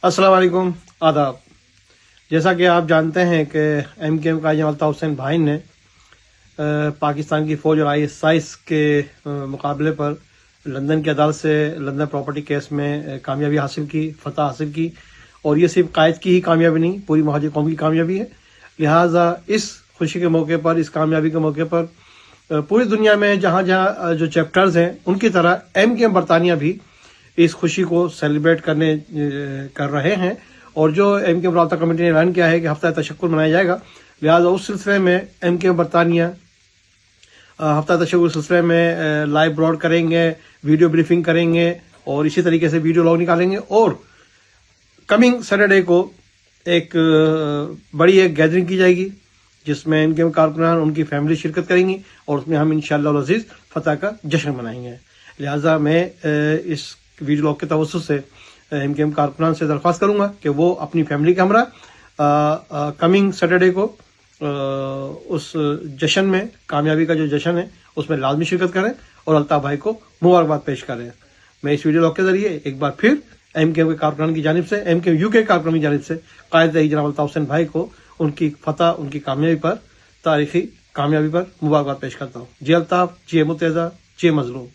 السلام علیکم، آداب۔ جیسا کہ آپ جانتے ہیں کہ ایم کیو ایم کا الطاف حسین بھائی نے پاکستان کی فوج اور ISIS کے مقابلے پر لندن کی عدالت سے لندن پراپرٹی کیس میں کامیابی حاصل کی، فتح حاصل کی، اور یہ صرف قائد کی ہی کامیابی نہیں، پوری مہاجر قوم کی کامیابی ہے۔ لہٰذا اس خوشی کے موقع پر، اس کامیابی کے موقع پر پوری دنیا میں جہاں جہاں جو چیپٹرز ہیں ان کی طرح ایم کیو ایم برطانیہ بھی اس خوشی کو سیلیبریٹ کر رہے ہیں، اور جو ایم کیو ایم رابطہ کمیٹی نے اعلان کیا ہے کہ ہفتہ تشکر منایا جائے گا، لہٰذا اس سلسلے میں ایم کیو ایم برطانیہ ہفتہ تشکر سلسلے میں لائیو براڈ کریں گے، ویڈیو بریفنگ کریں گے، اور اسی طریقے سے ویڈیو لاگ نکالیں گے، اور کمنگ سیٹرڈے کو ایک بڑی گیدرنگ کی جائے گی جس میں ان کے کارکنان، ان کی فیملی شرکت کریں گی، اور اس میں ہم انشاءاللہ العزیز فتح کا جشن منائیں گے۔ لہٰذا میں اس ویڈیو لاگ کے توسط سے ایم کیو ایم کارکنان سے درخواست کروں گا کہ وہ اپنی فیملی کے ہمراہ کمنگ سیٹرڈے کو اس جشن میں، کامیابی کا جو جشن ہے اس میں لازمی شرکت کریں اور الطاف بھائی کو مبارکباد پیش کریں۔ میں اس ویڈیو لاگ کے ذریعے ایک بار پھر ایم کیو ایم کے کارکنان کی جانب سے، ایم کیو ایم UK کارکنان کی جانب سے قائد جناب الطاف حسین بھائی کو ان کی فتح، ان کی کامیابی پر، تاریخی کامیابی پر مبارکباد پیش کرتا ہوں۔ جے الطاف، جے متحدہ، جے مظلوم۔